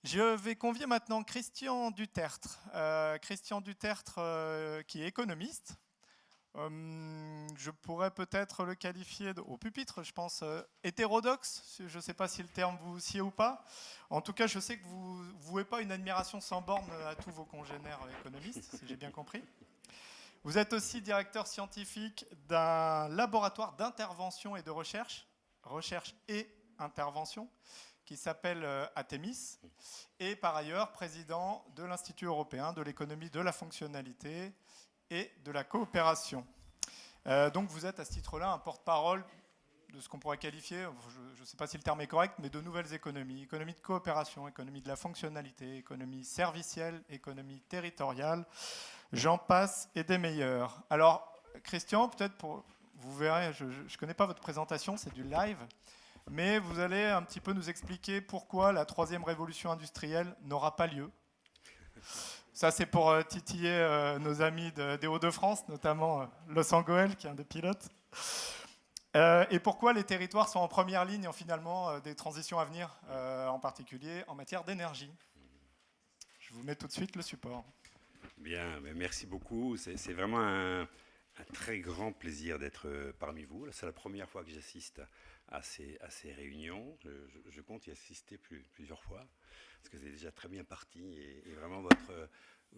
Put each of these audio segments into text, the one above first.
Je vais convier maintenant Christian Dutertre. Christian Dutertre, qui est économiste. Je pourrais peut-être le qualifier au pupitre, je pense, hétérodoxe. Je ne sais pas si le terme vous sied ou pas. En tout cas, je sais que vous ne vouez pas une admiration sans borne à tous vos congénères économistes, si j'ai bien compris. Vous êtes aussi directeur scientifique d'un laboratoire d'intervention et de recherche et intervention, qui s'appelle Atemis, et par ailleurs président de l'Institut européen de l'économie de la fonctionnalité et de la coopération. Donc vous êtes à ce titre-là un porte-parole de ce qu'on pourrait qualifier, je ne sais pas si le terme est correct, mais de nouvelles économies. Économie de coopération, économie de la fonctionnalité, économie servicielle, économie territoriale, j'en passe et des meilleurs. Alors, Christian, peut-être vous verrez, je ne connais pas votre présentation, c'est du live, mais vous allez un petit peu nous expliquer pourquoi la troisième révolution industrielle n'aura pas lieu. Ça, c'est pour titiller nos amis des Hauts-de-France, notamment Los Angeles, qui est un des pilotes. Et pourquoi les territoires sont en première ligne, finalement, des transitions à venir, en particulier en matière d'énergie. Je vous mets tout de suite le support. Bien, merci beaucoup. C'est vraiment un très grand plaisir d'être parmi vous. C'est la première fois que j'assiste à ces réunions. Je compte y assister plusieurs fois, parce que c'est déjà très bien parti. Et vraiment,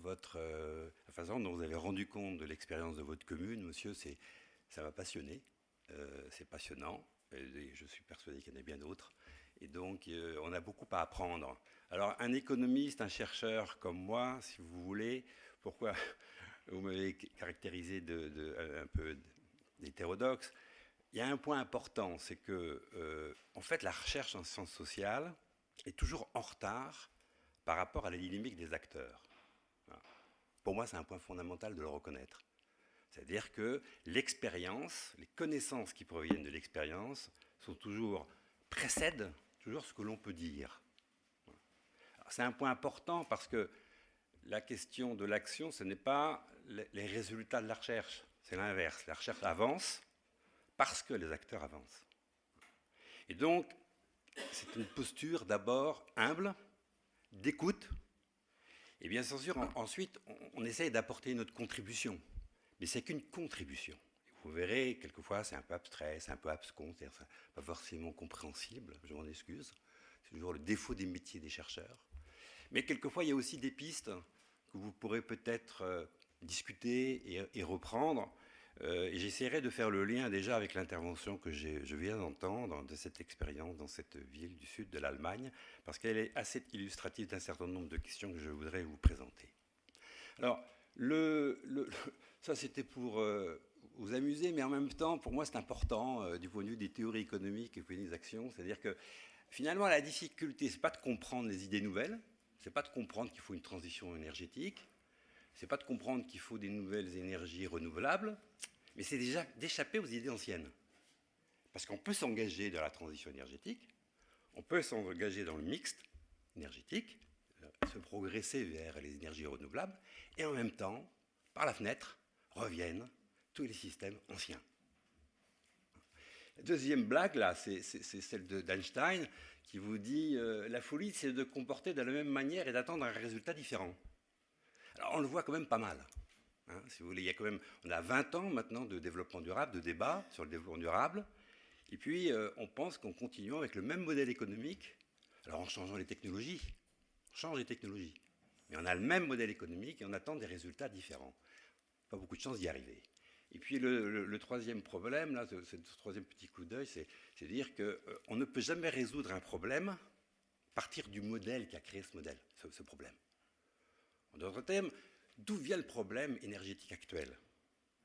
la façon dont vous avez rendu compte de l'expérience de votre commune, monsieur, ça m'a passionné. C'est passionnant. Et je suis persuadé qu'il y en a bien d'autres. Et donc, on a beaucoup à apprendre. Alors, un économiste, un chercheur comme moi, si vous voulez, pourquoi vous m'avez caractérisé un peu d'hétérodoxe? Il y a un point important, c'est que, en fait, la recherche en sciences sociales est toujours en retard par rapport à la dynamique des acteurs. Voilà. Pour moi, c'est un point fondamental de le reconnaître. C'est-à-dire que l'expérience, les connaissances qui proviennent de l'expérience précèdent toujours ce que l'on peut dire. C'est un point important parce que la question de l'action, ce n'est pas les résultats de la recherche, c'est l'inverse. La recherche avance parce que les acteurs avancent. Et donc, c'est une posture d'abord humble, d'écoute, et bien sûr, ensuite, on essaye d'apporter notre contribution. Mais c'est qu'une contribution. Vous verrez, quelquefois, c'est un peu abstrait, c'est un peu abscon, c'est pas forcément compréhensible, je m'en excuse. C'est toujours le défaut des métiers des chercheurs. Mais quelquefois, il y a aussi des pistes que vous pourrez peut-être discuter et reprendre. Et j'essaierai de faire le lien déjà avec l'intervention que je viens d'entendre de cette expérience dans cette ville du sud de l'Allemagne, parce qu'elle est assez illustrative d'un certain nombre de questions que je voudrais vous présenter. Alors, ça c'était pour vous amuser, mais en même temps, pour moi, c'est important du point de vue des théories économiques et des actions. C'est-à-dire que finalement, la difficulté, c'est pas de comprendre les idées nouvelles, c'est pas de comprendre qu'il faut une transition énergétique, c'est pas de comprendre qu'il faut des nouvelles énergies renouvelables, mais c'est déjà d'échapper aux idées anciennes. Parce qu'on peut s'engager dans la transition énergétique, on peut s'engager dans le mixte énergétique, se progresser vers les énergies renouvelables, et en même temps, par la fenêtre, reviennent tous les systèmes anciens. La deuxième blague, là, c'est celle d'Einstein, qui vous dit la folie, c'est de comporter de la même manière et d'attendre un résultat différent. Alors, on le voit quand même pas mal. Hein, si vous voulez, il y a quand même, on a 20 ans maintenant de développement durable, de débat sur le développement durable, et puis on pense qu'en continuant avec le même modèle économique, alors en changeant les technologies, on change les technologies, mais on a le même modèle économique et on attend des résultats différents. Pas beaucoup de chance d'y arriver. Et puis le troisième problème, là, ce troisième petit coup d'œil, c'est de dire qu'on ne peut jamais résoudre un problème à partir du modèle qui a créé ce problème. En d'autres termes, d'où vient le problème énergétique actuel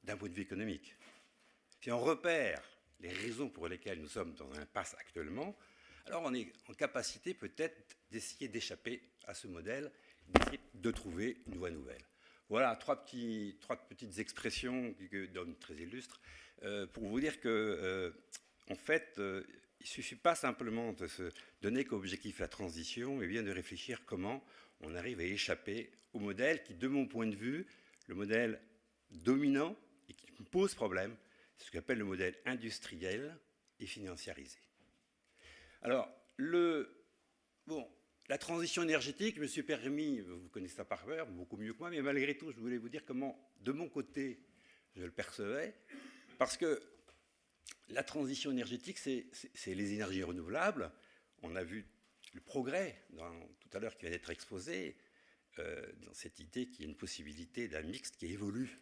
d'un point de vue économique? Si on repère les raisons pour lesquelles nous sommes dans une impasse actuellement, alors on est en capacité peut-être d'essayer d'échapper à ce modèle, d'essayer de trouver une voie nouvelle. Voilà, trois petites expressions d'hommes très illustres pour vous dire que, en fait, il ne suffit pas simplement de se donner comme objectif la transition, mais bien de réfléchir comment on arrive à échapper au modèle qui, de mon point de vue, le modèle dominant et qui me pose problème, c'est ce qu'on appelle le modèle industriel et financiarisé. Alors, la transition énergétique, je me suis permis, vous connaissez ça par cœur, beaucoup mieux que moi, mais malgré tout, je voulais vous dire comment, de mon côté, je le percevais, parce que la transition énergétique, c'est les énergies renouvelables. On a vu le progrès tout à l'heure qui vient d'être exposé, dans cette idée qu'il y a une possibilité d'un mixte qui évolue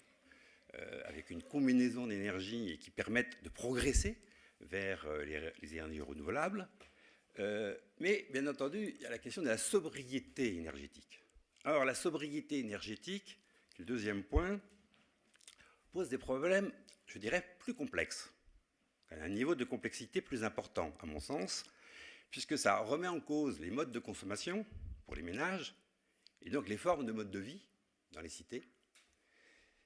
avec une combinaison d'énergies et qui permettent de progresser vers les énergies renouvelables. Mais bien entendu, il y a la question de la sobriété énergétique. Alors la sobriété énergétique, le deuxième point, pose des problèmes, je dirais, plus complexes, à un niveau de complexité plus important, à mon sens, puisque ça remet en cause les modes de consommation pour les ménages, et donc les formes de mode de vie dans les cités.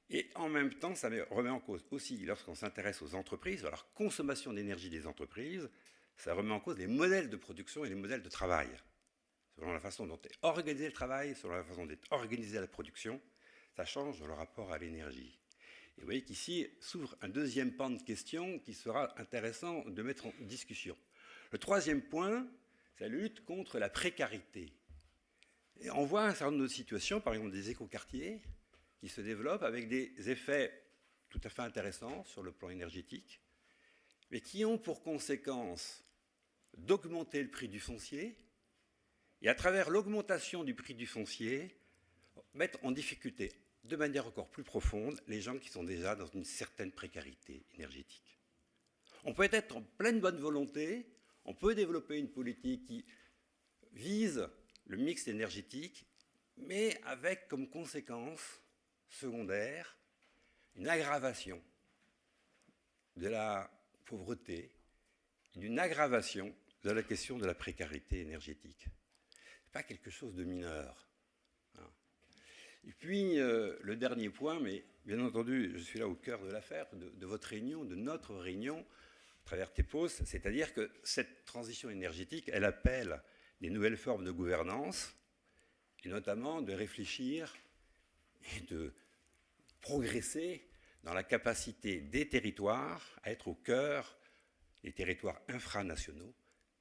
Et en même temps, ça remet en cause aussi, lorsqu'on s'intéresse aux entreprises, à leur consommation d'énergie des entreprises, ça remet en cause les modèles de production et les modèles de travail. Selon la façon dont est organisé le travail, selon la façon dont est organisée la production, ça change le rapport à l'énergie. Et vous voyez qu'ici s'ouvre un deuxième pan de questions qui sera intéressant de mettre en discussion. Le troisième point, c'est la lutte contre la précarité. Et on voit un certain nombre de situations, par exemple des écoquartiers, qui se développent avec des effets tout à fait intéressants sur le plan énergétique, mais qui ont pour conséquence d'augmenter le prix du foncier, et à travers l'augmentation du prix du foncier, mettre en difficulté de manière encore plus profonde les gens qui sont déjà dans une certaine précarité énergétique. On peut être en pleine bonne volonté, on peut développer une politique qui vise le mix énergétique, mais avec comme conséquence secondaire une aggravation de la pauvreté, d'une aggravation de la question de la précarité énergétique. Ce n'est pas quelque chose de mineur. Et puis, le dernier point, mais bien entendu, je suis là au cœur de l'affaire, de votre réunion, de notre réunion, à travers TEPOS, c'est-à-dire que cette transition énergétique, elle appelle des nouvelles formes de gouvernance, et notamment de réfléchir et de progresser dans la capacité des territoires à être au cœur, des territoires infranationaux,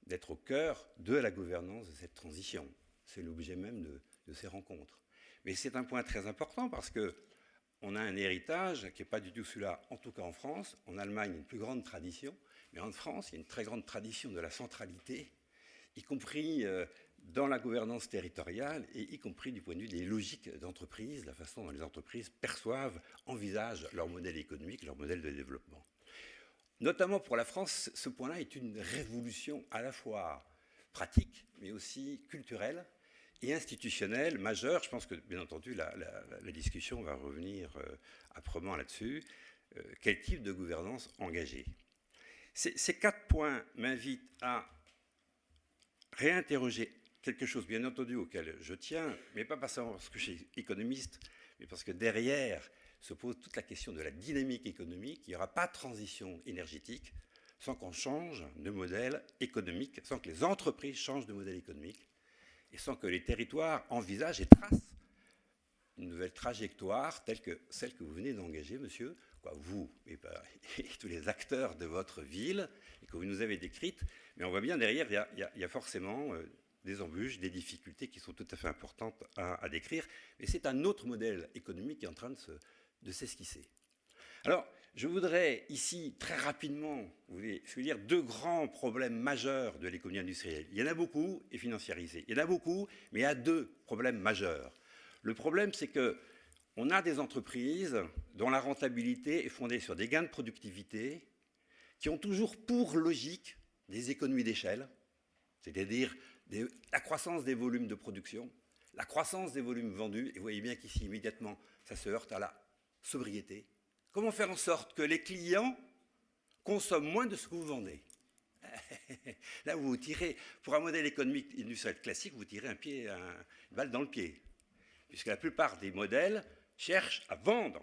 d'être au cœur de la gouvernance de cette transition. C'est l'objet même de ces rencontres. Mais c'est un point très important parce qu'on a un héritage qui n'est pas du tout celui-là, en tout cas en France. En Allemagne, il y a une plus grande tradition, mais en France, il y a une très grande tradition de la centralité, y compris dans la gouvernance territoriale et y compris du point de vue des logiques d'entreprise, la façon dont les entreprises perçoivent, envisagent leur modèle économique, leur modèle de développement. Notamment pour la France, ce point-là est une révolution à la fois pratique, mais aussi culturelle et institutionnelle majeure. Je pense que, bien entendu, la discussion va revenir âprement là-dessus. Quel type de gouvernance engager ? Ces 4 points m'invitent à réinterroger quelque chose, bien entendu, auquel je tiens, mais pas seulement parce que je suis économiste, mais parce que derrière se pose toute la question de la dynamique économique. Il n'y aura pas de transition énergétique sans qu'on change de modèle économique, sans que les entreprises changent de modèle économique, et sans que les territoires envisagent et tracent une nouvelle trajectoire telle que celle que vous venez d'engager, monsieur, vous et tous les acteurs de votre ville, et que vous nous avez décrites. Mais on voit bien derrière, il y a forcément des embûches, des difficultés qui sont tout à fait importantes à décrire. Et c'est un autre modèle économique qui est en train de s'esquisser. Alors, je voudrais ici, très rapidement, vous dire 2 grands problèmes majeurs de l'économie industrielle. Il y en a beaucoup, et financiarisés. Il y en a beaucoup, mais il y a 2 problèmes majeurs. Le problème, c'est qu'on a des entreprises dont la rentabilité est fondée sur des gains de productivité qui ont toujours pour logique des économies d'échelle, c'est-à-dire la croissance des volumes de production, la croissance des volumes vendus, et vous voyez bien qu'ici, immédiatement, ça se heurte à la sobriété. Comment faire en sorte que les clients consomment moins de ce que vous vendez ? Là, vous tirez, pour un modèle économique industriel classique, vous tirez une balle dans le pied. Puisque la plupart des modèles cherchent à vendre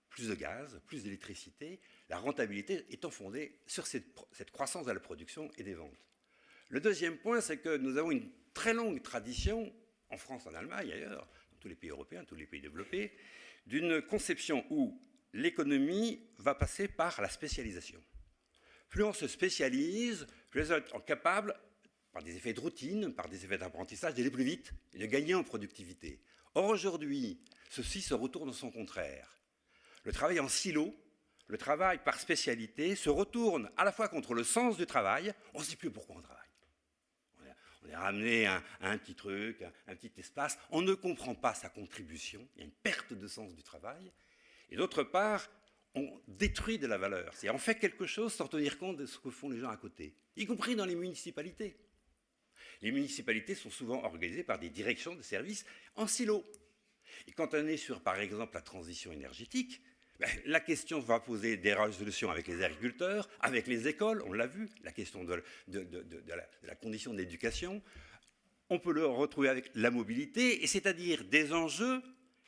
plus de gaz, plus d'électricité, la rentabilité étant fondée sur cette croissance de la production et des ventes. Le deuxième point, c'est que nous avons une très longue tradition, en France, en Allemagne, ailleurs, dans tous les pays européens, tous les pays développés, d'une conception où l'économie va passer par la spécialisation. Plus on se spécialise, plus on est capable par des effets de routine, par des effets d'apprentissage, d'aller plus vite et de gagner en productivité. Or, aujourd'hui, ceci se retourne en son contraire. Le travail en silo, le travail par spécialité, se retourne à la fois contre le sens du travail, on ne sait plus pourquoi on travaille. On est ramené à un petit truc, un petit espace, on ne comprend pas sa contribution, il y a une perte de sens du travail, et d'autre part, on détruit de la valeur. C'est-à-dire on fait quelque chose sans tenir compte de ce que font les gens à côté, y compris dans les municipalités. Les municipalités sont souvent organisées par des directions de services en silo. Et quand on est sur, par exemple, la transition énergétique, la question va poser des résolutions avec les agriculteurs, avec les écoles, on l'a vu, la question de la condition d'éducation. On peut le retrouver avec la mobilité, et c'est-à-dire des enjeux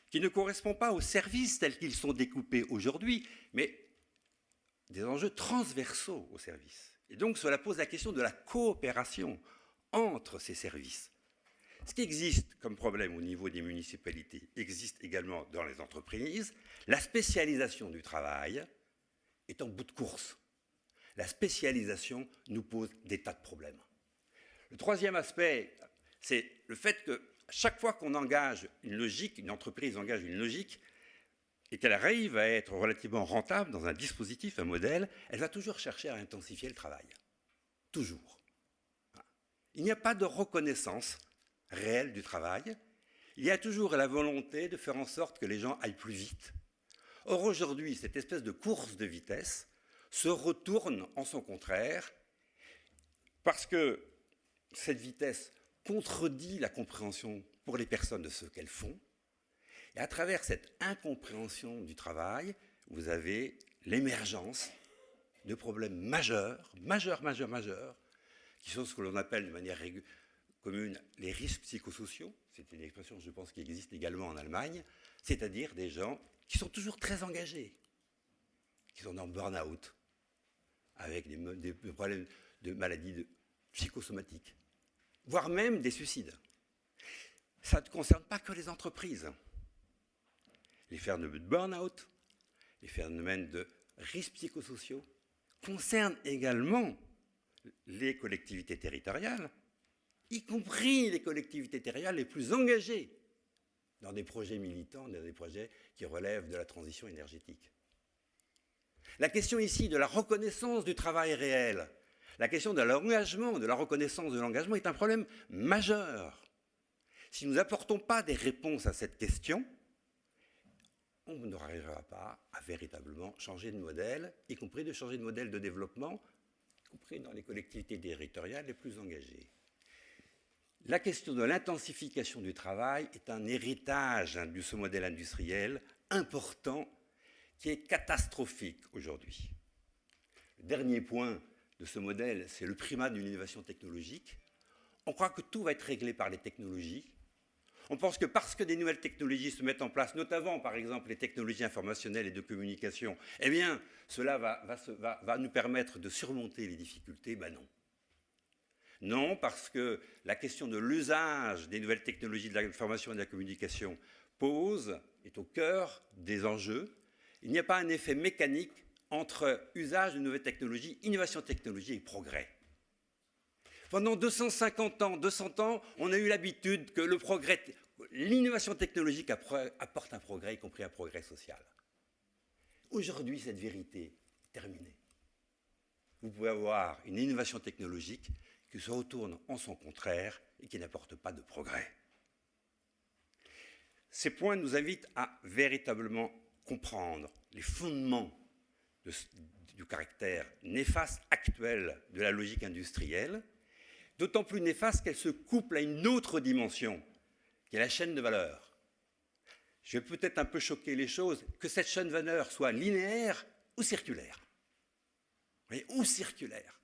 qui ne correspondent pas aux services tels qu'ils sont découpés aujourd'hui, mais des enjeux transversaux aux services. Et donc cela pose la question de la coopération entre ces services. Ce qui existe comme problème au niveau des municipalités existe également dans les entreprises. La spécialisation du travail est en bout de course. La spécialisation nous pose des tas de problèmes. Le troisième aspect, c'est le fait que chaque fois qu'on engage une logique, une entreprise engage une logique, et qu'elle arrive à être relativement rentable dans un dispositif, un modèle, elle va toujours chercher à intensifier le travail. Toujours. Il n'y a pas de reconnaissance réelle du travail. Il y a toujours la volonté de faire en sorte que les gens aillent plus vite. Or, aujourd'hui, cette espèce de course de vitesse se retourne en son contraire parce que cette vitesse contredit la compréhension pour les personnes de ce qu'elles font. Et à travers cette incompréhension du travail, vous avez l'émergence de problèmes majeurs, qui sont ce que l'on appelle de manière commune les risques psychosociaux. C'est une expression, je pense, qui existe également en Allemagne, c'est-à-dire des gens qui sont toujours très engagés, qui sont en burn-out, avec des problèmes de maladies psychosomatiques, voire même des suicides. Ça ne concerne pas que les entreprises. Les phénomènes de burn-out, les phénomènes de risques psychosociaux concernent également les collectivités territoriales, y compris les collectivités territoriales les plus engagées dans des projets militants, dans des projets qui relèvent de la transition énergétique. La question ici de la reconnaissance du travail réel, la question de l'engagement, de la reconnaissance de l'engagement est un problème majeur. Si nous n'apportons pas des réponses à cette question, on n'arrivera pas à véritablement changer de modèle, y compris de changer de modèle de développement, y compris dans les collectivités territoriales les plus engagées. La question de l'intensification du travail est un héritage de ce modèle industriel important qui est catastrophique aujourd'hui. Le dernier point de ce modèle, c'est le primat de l'innovation technologique. On croit que tout va être réglé par les technologies. On pense que parce que des nouvelles technologies se mettent en place, notamment par exemple les technologies informationnelles et de communication, eh bien cela va nous permettre de surmonter les difficultés. Ben non. Non, parce que la question de l'usage des nouvelles technologies de l'information et de la communication est au cœur des enjeux. Il n'y a pas un effet mécanique entre usage de nouvelles technologies, innovation technologie et progrès. Pendant 250 ans, 200 ans, on a eu l'habitude que le progrès, l'innovation technologique apporte un progrès, y compris un progrès social. Aujourd'hui, cette vérité est terminée. Vous pouvez avoir une innovation technologique qui se retourne en son contraire et qui n'apporte pas de progrès. Ces points nous invitent à véritablement comprendre les fondements du caractère néfaste actuel de la logique industrielle, d'autant plus néfaste qu'elle se couple à une autre dimension, qui est la chaîne de valeur. Je vais peut-être un peu choquer les choses, que cette chaîne de valeur soit linéaire ou circulaire. Oui, ou circulaire.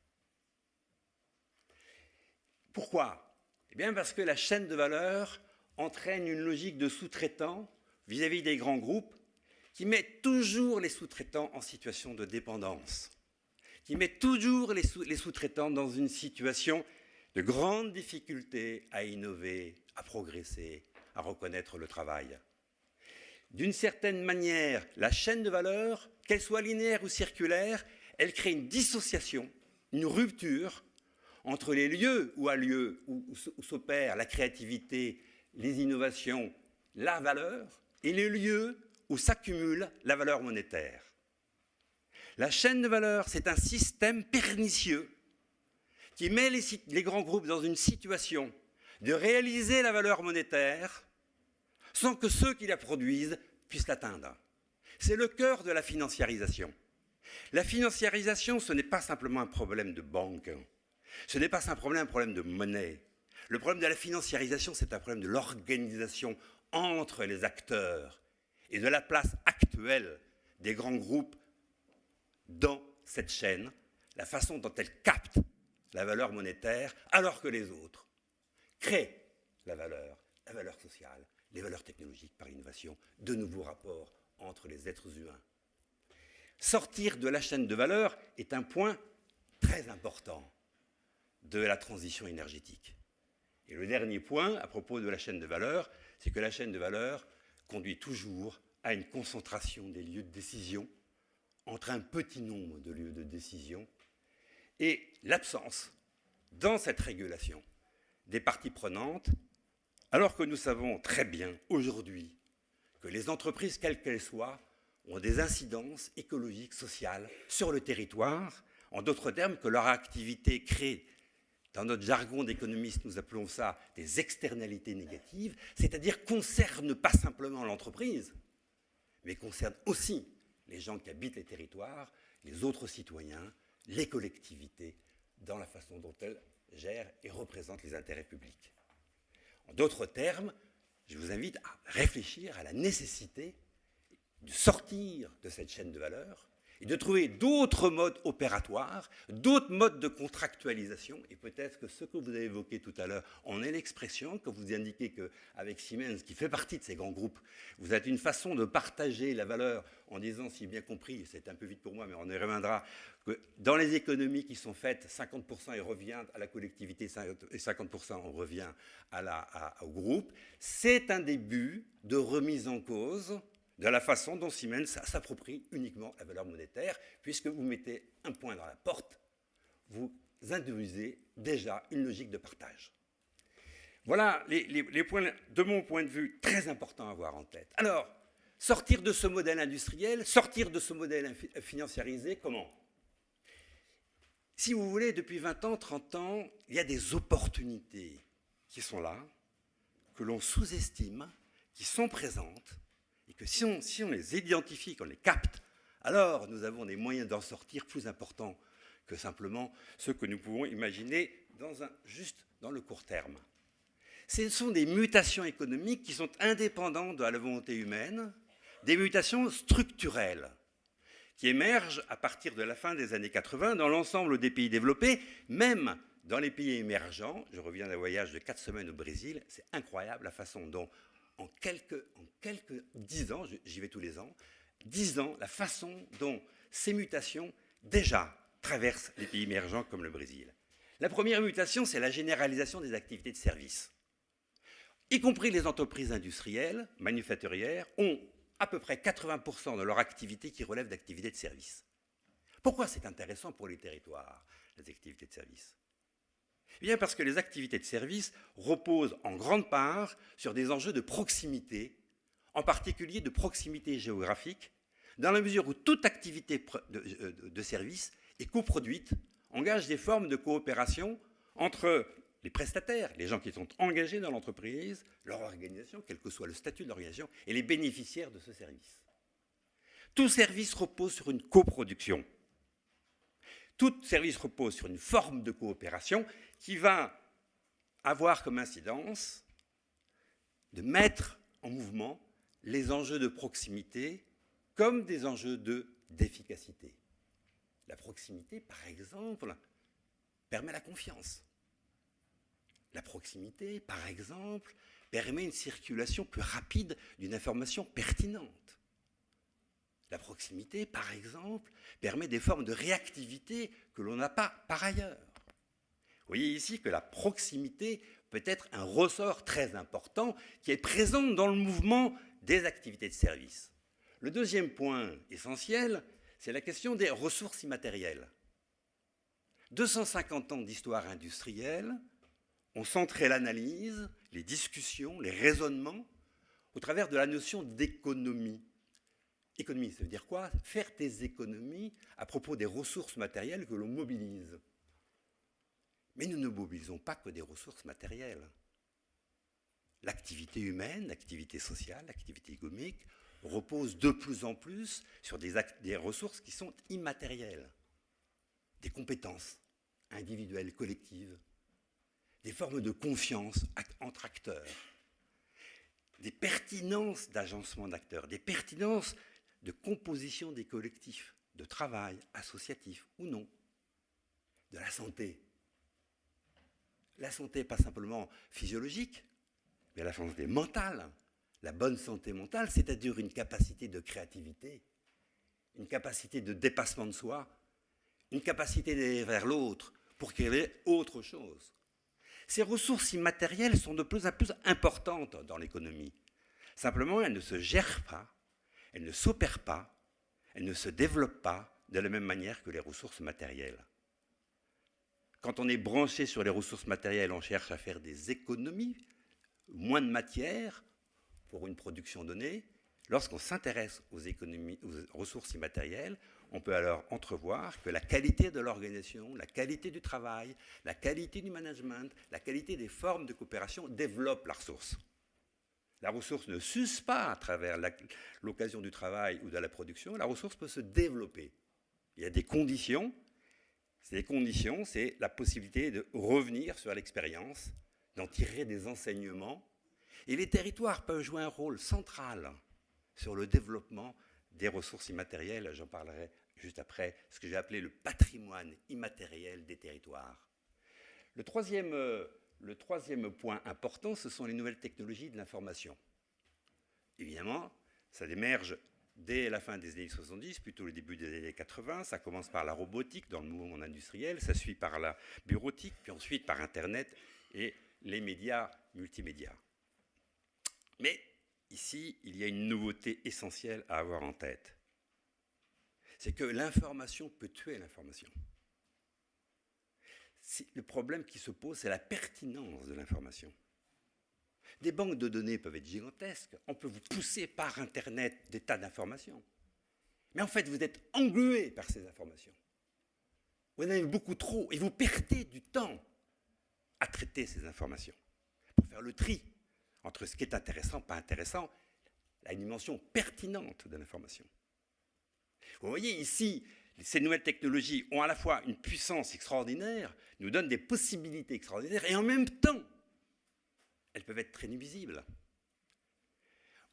Pourquoi? Eh bien parce que la chaîne de valeur entraîne une logique de sous-traitants vis-à-vis des grands groupes qui met toujours les sous-traitants en situation de dépendance, qui met toujours les sous-traitants dans une situation de grande difficulté à innover, à progresser, à reconnaître le travail. D'une certaine manière, la chaîne de valeur, qu'elle soit linéaire ou circulaire, elle crée une dissociation, une rupture entre les lieux où s'opère la créativité, les innovations, la valeur, et les lieux où s'accumule la valeur monétaire. La chaîne de valeur, c'est un système pernicieux qui met les grands groupes dans une situation de réaliser la valeur monétaire sans que ceux qui la produisent puissent l'atteindre. C'est le cœur de la financiarisation. La financiarisation, ce n'est pas simplement un problème de banque, ce n'est pas simplement un problème de monnaie. Le problème de la financiarisation, c'est un problème de l'organisation entre les acteurs et de la place actuelle des grands groupes dans cette chaîne, la façon dont elles captent la valeur monétaire, alors que les autres créent la valeur sociale, les valeurs technologiques par innovation, de nouveaux rapports entre les êtres humains. Sortir de la chaîne de valeur est un point très important de la transition énergétique. Et le dernier point à propos de la chaîne de valeur, c'est que la chaîne de valeur conduit toujours à une concentration des lieux de décision entre un petit nombre de lieux de décision et l'absence, dans cette régulation, des parties prenantes, alors que nous savons très bien aujourd'hui que les entreprises, quelles qu'elles soient, ont des incidences écologiques, sociales sur le territoire. En d'autres termes, que leur activité crée, dans notre jargon d'économiste, nous appelons ça des externalités négatives, c'est-à-dire concerne pas simplement l'entreprise, mais concerne aussi les gens qui habitent les territoires, les autres citoyens, les collectivités, dans la façon dont elles gèrent et représentent les intérêts publics. En d'autres termes, je vous invite à réfléchir à la nécessité de sortir de cette chaîne de valeur et de trouver d'autres modes opératoires, d'autres modes de contractualisation. Et peut-être que ce que vous avez évoqué tout à l'heure en est l'expression, que vous indiquez qu'avec Siemens, qui fait partie de ces grands groupes, vous avez une façon de partager la valeur en disant, si bien compris, c'est un peu vite pour moi, mais on y reviendra, que dans les économies qui sont faites, 50% revient à la collectivité et 50% revient au groupe. C'est un début de remise en cause de la façon dont Siemens s'approprie uniquement la valeur monétaire, puisque vous mettez un point dans la porte, vous induisez déjà une logique de partage. Voilà les points, de mon point de vue, très importants à avoir en tête. Alors, sortir de ce modèle industriel, sortir de ce modèle financiarisé, comment ? Si vous voulez, depuis 20 ans, 30 ans, il y a des opportunités qui sont là, que l'on sous-estime, qui sont présentes, et que si on les identifie, qu'on les capte, alors nous avons des moyens d'en sortir plus importants que simplement ceux que nous pouvons imaginer juste dans le court terme. Ce sont des mutations économiques qui sont indépendantes de la volonté humaine, des mutations structurelles qui émergent à partir de la fin des années 80 dans l'ensemble des pays développés, même dans les pays émergents. Je reviens d'un voyage de 4 semaines au Brésil, c'est incroyable la façon dont en quelques 10 ans, j'y vais tous les ans, 10 ans, la façon dont ces mutations déjà traversent les pays émergents comme le Brésil. La première mutation, c'est la généralisation des activités de services. Y compris les entreprises industrielles, manufacturières, ont à peu près 80% de leur activité qui relève d'activités de services. Pourquoi c'est intéressant pour les territoires, les activités de services ? Eh bien parce que les activités de service reposent en grande part sur des enjeux de proximité, en particulier de proximité géographique, dans la mesure où toute activité de service est coproduite, engage des formes de coopération entre les prestataires, les gens qui sont engagés dans l'entreprise, leur organisation, quel que soit le statut de l'organisation, et les bénéficiaires de ce service. Tout service repose sur une coproduction. Tout service repose sur une forme de coopération qui va avoir comme incidence de mettre en mouvement les enjeux de proximité comme des enjeux d'efficacité. La proximité, par exemple, permet la confiance. La proximité, par exemple, permet une circulation plus rapide d'une information pertinente. La proximité, par exemple, permet des formes de réactivité que l'on n'a pas par ailleurs. Vous voyez ici que la proximité peut être un ressort très important qui est présent dans le mouvement des activités de service. Le deuxième point essentiel, c'est la question des ressources immatérielles. 250 ans d'histoire industrielle ont centré l'analyse, les discussions, les raisonnements au travers de la notion d'économie. Économie, ça veut dire quoi? Faire des économies à propos des ressources matérielles que l'on mobilise. Mais nous ne mobilisons pas que des ressources matérielles. L'activité humaine, l'activité sociale, l'activité économique repose de plus en plus sur des ressources qui sont immatérielles. Des compétences individuelles, collectives, des formes de confiance entre acteurs, des pertinences d'agencement d'acteurs, des pertinences de composition des collectifs, de travail associatif ou non, de la santé. La santé, pas simplement physiologique, mais la santé mentale. La bonne santé mentale, c'est-à-dire une capacité de créativité, une capacité de dépassement de soi, une capacité d'aller vers l'autre pour qu'il y ait autre chose. Ces ressources immatérielles sont de plus en plus importantes dans l'économie. Simplement, elles ne se gèrent pas, elles ne s'opèrent pas, elles ne se développent pas de la même manière que les ressources matérielles. Quand on est branché sur les ressources matérielles, on cherche à faire des économies, moins de matière pour une production donnée. Lorsqu'on s'intéresse aux ressources immatérielles, on peut alors entrevoir que la qualité de l'organisation, la qualité du travail, la qualité du management, la qualité des formes de coopération développent la ressource. La ressource ne s'use pas à travers l'occasion du travail ou de la production, la ressource peut se développer. Il y a des conditions. Ces conditions, c'est la possibilité de revenir sur l'expérience, d'en tirer des enseignements. Et les territoires peuvent jouer un rôle central sur le développement des ressources immatérielles. J'en parlerai juste après, ce que j'ai appelé le patrimoine immatériel des territoires. Le troisième point important, ce sont les nouvelles technologies de l'information. Évidemment, ça émerge dès la fin des années 70, plutôt le début des années 80. Ça commence par la robotique dans le mouvement industriel, ça suit par la bureautique, puis ensuite par Internet et les médias multimédia. Mais ici, il y a une nouveauté essentielle à avoir en tête. C'est que l'information peut tuer l'information. Le problème qui se pose, c'est la pertinence de l'information. Des banques de données peuvent être gigantesques. On peut vous pousser par Internet des tas d'informations. Mais en fait, vous êtes englué par ces informations. Vous en avez beaucoup trop et vous perdez du temps à traiter ces informations pour faire le tri entre ce qui est intéressant, pas intéressant, la dimension pertinente de l'information. Vous voyez ici, ces nouvelles technologies ont à la fois une puissance extraordinaire, nous donnent des possibilités extraordinaires, et en même temps, elles peuvent être très nuisibles.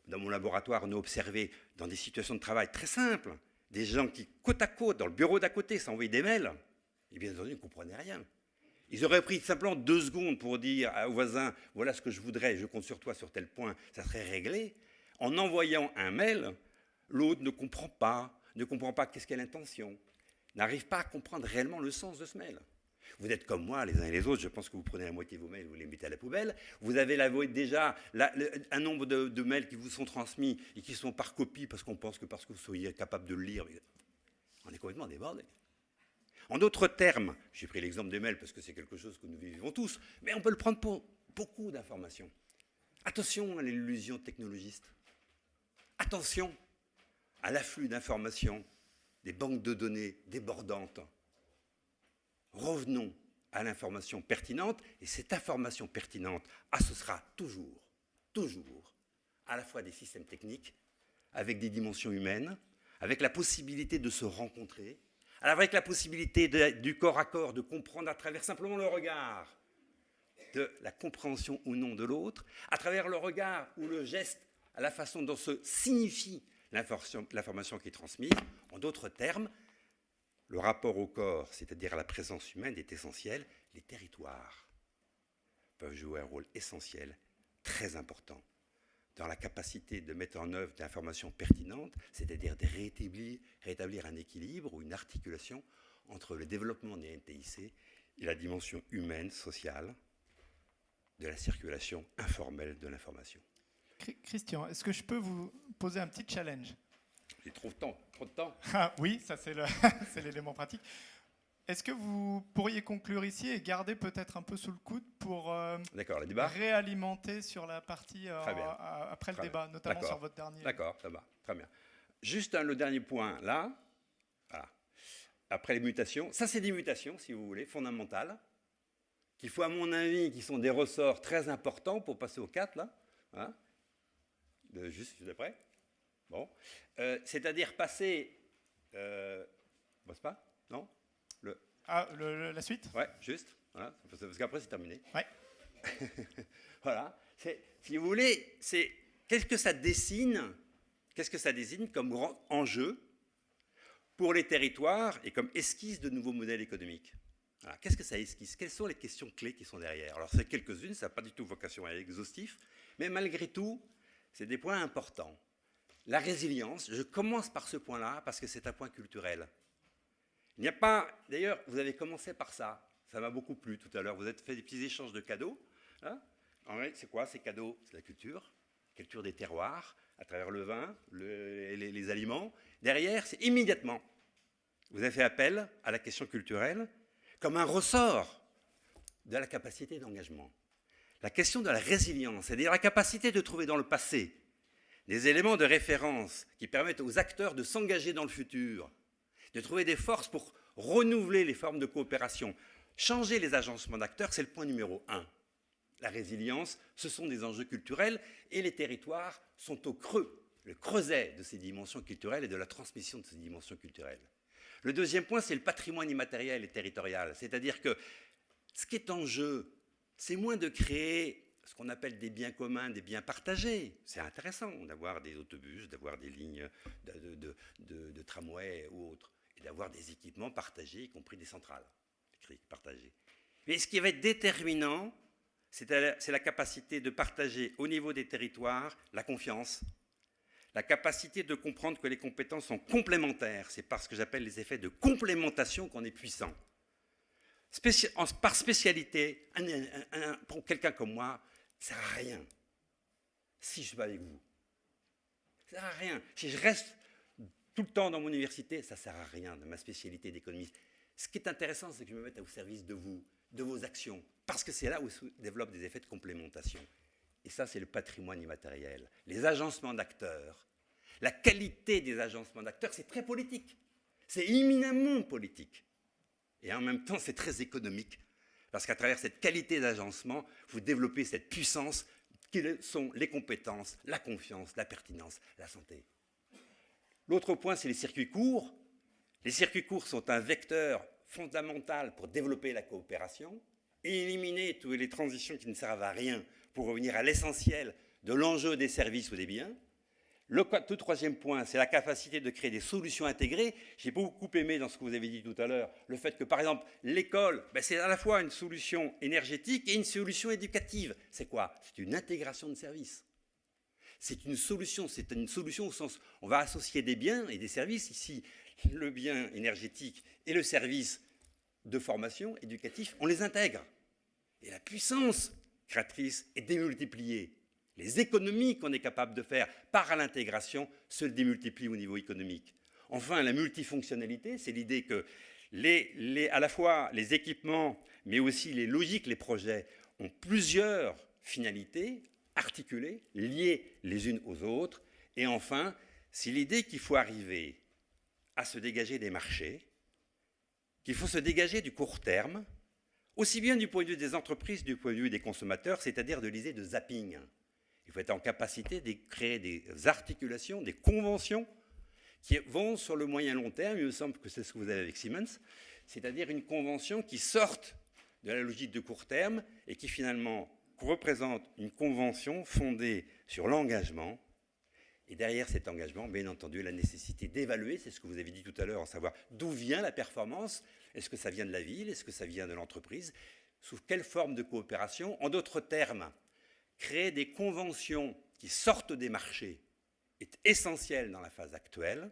Dans mon laboratoire, on a observé dans des situations de travail très simples, des gens qui, côte à côte, dans le bureau d'à côté, s'envoyaient des mails, et bien entendu, ils ne comprenaient rien. Ils auraient pris simplement 2 secondes pour dire au voisin, voilà ce que je voudrais, je compte sur toi sur tel point, ça serait réglé. En envoyant un mail, l'autre ne comprend pas qu'est-ce qu'est l'intention, n'arrive pas à comprendre réellement le sens de ce mail. Vous êtes comme moi, les uns et les autres, je pense que vous prenez la moitié de vos mails, vous les mettez à la poubelle, vous avez déjà un nombre de mails qui vous sont transmis et qui sont par copie parce qu'on pense que parce que vous soyez capable de le lire, on est complètement débordé. En d'autres termes, j'ai pris l'exemple des mails parce que c'est quelque chose que nous vivons tous, mais on peut le prendre pour beaucoup d'informations. Attention à l'illusion technologiste. Attention à l'afflux d'informations, des banques de données débordantes. Revenons à l'information pertinente, et cette information pertinente associera toujours, à la fois des systèmes techniques, avec des dimensions humaines, avec la possibilité de se rencontrer, avec la possibilité du corps à corps, de comprendre à travers simplement le regard, de la compréhension ou non de l'autre, à travers le regard ou le geste, à la façon dont se signifie l'information qui est transmise. En d'autres termes, le rapport au corps, c'est-à-dire à la présence humaine, est essentiel. Les territoires peuvent jouer un rôle essentiel, très important, dans la capacité de mettre en œuvre des informations pertinentes, c'est-à-dire de rétablir un équilibre ou une articulation entre le développement des NTIC et la dimension humaine, sociale, de la circulation informelle de l'information. Christian, est-ce que je peux vous poser un petit challenge? J'ai trop de temps. Ah, oui, ça c'est l'élément pratique. Est-ce que vous pourriez conclure ici et garder peut-être un peu sous le coude pour D'accord, le débat. réalimenter sur la partie Très bien. après le Très débat, bien. notamment D'accord. sur votre dernier. D'accord, ça va, très bien. Juste le dernier point, là. Voilà. Après les mutations, ça c'est des mutations, si vous voulez, fondamentales, qu'il faut, à mon avis, qui sont des ressorts très importants pour passer au 4, là. Hein, juste d'après. Bon. C'est-à-dire passer... Bosse pas? Non? La suite? Ouais, juste. Voilà, parce qu'après, c'est terminé. Ouais. Voilà. Si vous voulez, qu'est-ce que ça dessine comme grand enjeu pour les territoires et comme esquisse de nouveaux modèles économiques? Voilà. Qu'est-ce que ça esquisse? Quelles sont les questions clés qui sont derrière? Alors, c'est quelques-unes, ça n'a pas du tout vocation à être exhaustif, mais malgré tout, c'est des points importants. La résilience, je commence par ce point-là parce que c'est un point culturel. Il n'y a pas... D'ailleurs, vous avez commencé par ça. Ça m'a beaucoup plu tout à l'heure. Vous avez fait des petits échanges de cadeaux. Hein? En vrai, c'est quoi ces cadeaux? C'est la culture des terroirs, à travers le vin, les aliments. Derrière, c'est immédiatement, vous avez fait appel à la question culturelle comme un ressort de la capacité d'engagement. La question de la résilience, c'est-à-dire la capacité de trouver dans le passé des éléments de référence qui permettent aux acteurs de s'engager dans le futur, de trouver des forces pour renouveler les formes de coopération. Changer les agencements d'acteurs, c'est le point numéro 1. La résilience, ce sont des enjeux culturels et les territoires sont au creux, le creuset de ces dimensions culturelles et de la transmission de ces dimensions culturelles. Le deuxième point, c'est le patrimoine immatériel et territorial. C'est-à-dire que ce qui est en jeu, c'est moins de créer ce qu'on appelle des biens communs, des biens partagés. C'est intéressant d'avoir des autobus, d'avoir des lignes de tramway ou autres, et d'avoir des équipements partagés, y compris des centrales partagées. Mais ce qui va être déterminant, c'est la capacité de partager au niveau des territoires la confiance, la capacité de comprendre que les compétences sont complémentaires. C'est par ce que j'appelle les effets de complémentation qu'on est puissant. Par spécialité, pour quelqu'un comme moi, ça ne sert à rien si je ne suis pas avec vous. Ça ne sert à rien. Si je reste tout le temps dans mon université, ça ne sert à rien de ma spécialité d'économiste. Ce qui est intéressant, c'est que je me mette au service de vous, de vos actions, parce que c'est là où se développent des effets de complémentation. Et ça, c'est le patrimoine immatériel. Les agencements d'acteurs, la qualité des agencements d'acteurs, c'est très politique. C'est éminemment politique. Et en même temps, c'est très économique. Parce qu'à travers cette qualité d'agencement, vous développez cette puissance qui sont les compétences, la confiance, la pertinence, la santé. L'autre point, c'est les circuits courts. Les circuits courts sont un vecteur fondamental pour développer la coopération et éliminer toutes les transitions qui ne servent à rien pour revenir à l'essentiel de l'enjeu des services ou des biens. Le tout troisième point, c'est la capacité de créer des solutions intégrées. J'ai beaucoup aimé dans ce que vous avez dit tout à l'heure, le fait que, par exemple, l'école, c'est à la fois une solution énergétique et une solution éducative. C'est quoi? C'est une intégration de services. C'est une solution au sens, on va associer des biens et des services. Ici, le bien énergétique et le service de formation éducatif, on les intègre. Et la puissance créatrice est démultipliée. Les économies qu'on est capable de faire par l'intégration se démultiplient au niveau économique. Enfin, la multifonctionnalité, c'est l'idée que à la fois les équipements, mais aussi les logiques, les projets, ont plusieurs finalités articulées, liées les unes aux autres. Et enfin, c'est l'idée qu'il faut arriver à se dégager des marchés, qu'il faut se dégager du court terme, aussi bien du point de vue des entreprises, du point de vue des consommateurs, c'est-à-dire de l'idée de zapping. Il faut être en capacité de créer des articulations, des conventions qui vont sur le moyen long terme. Il me semble que c'est ce que vous avez avec Siemens, c'est-à-dire une convention qui sorte de la logique de court terme et qui finalement représente une convention fondée sur l'engagement. Et derrière cet engagement, bien entendu, la nécessité d'évaluer, c'est ce que vous avez dit tout à l'heure, en savoir d'où vient la performance. Est-ce que ça vient de la ville? Est-ce que ça vient de l'entreprise? Sous quelle forme de coopération? En d'autres termes, créer des conventions qui sortent des marchés est essentiel dans la phase actuelle,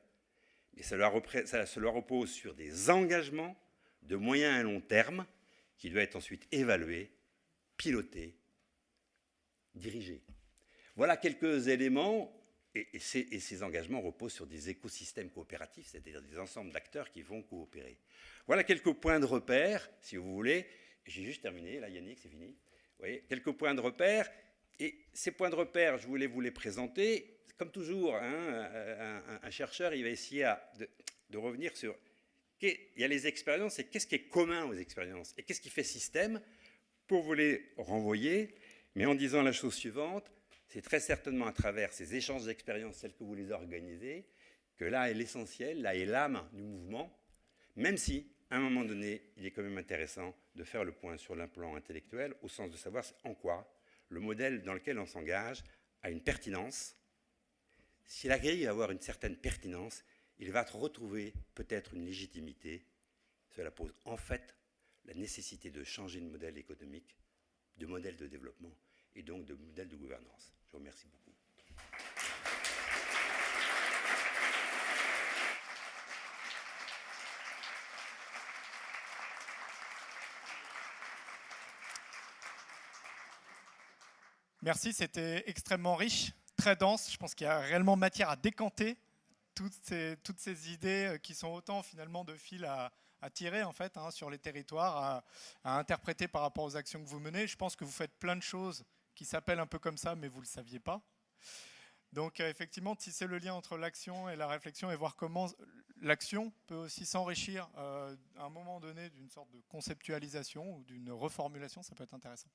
mais cela repose sur des engagements de moyen et long terme qui doivent être ensuite évalués, pilotés, dirigés. Voilà quelques éléments Et ces engagements reposent sur des écosystèmes coopératifs, c'est-à-dire des ensembles d'acteurs qui vont coopérer. Voilà quelques points de repère, si vous voulez. J'ai juste terminé, là Yannick, c'est fini. Vous voyez, quelques points de repère. Et ces points de repère, je voulais vous les présenter. Comme toujours, hein, un chercheur, il va essayer de revenir sur... Il y a les expériences, et qu'est-ce qui est commun aux expériences? Et qu'est-ce qui fait système? Pour vous les renvoyer, mais en disant la chose suivante, c'est très certainement à travers ces échanges d'expériences, celles que vous les organisez, que là est l'essentiel, là est l'âme du mouvement, même si, à un moment donné, il est quand même intéressant de faire le point sur le plan intellectuel, au sens de savoir en quoi le modèle dans lequel on s'engage a une pertinence. S'il arrive à avoir une certaine pertinence, il va retrouver peut-être une légitimité. Cela pose en fait la nécessité de changer de modèle économique, de modèle de développement et donc de modèle de gouvernance. Je vous remercie beaucoup. Merci, c'était extrêmement riche, très dense. Je pense qu'il y a réellement matière à décanter toutes ces idées qui sont autant finalement de fil à tirer en fait, hein, sur les territoires, à interpréter par rapport aux actions que vous menez. Je pense que vous faites plein de choses qui s'appellent un peu comme ça, mais vous ne le saviez pas. Donc effectivement, tisser le lien entre l'action et la réflexion et voir comment l'action peut aussi s'enrichir à un moment donné d'une sorte de conceptualisation ou d'une reformulation, ça peut être intéressant.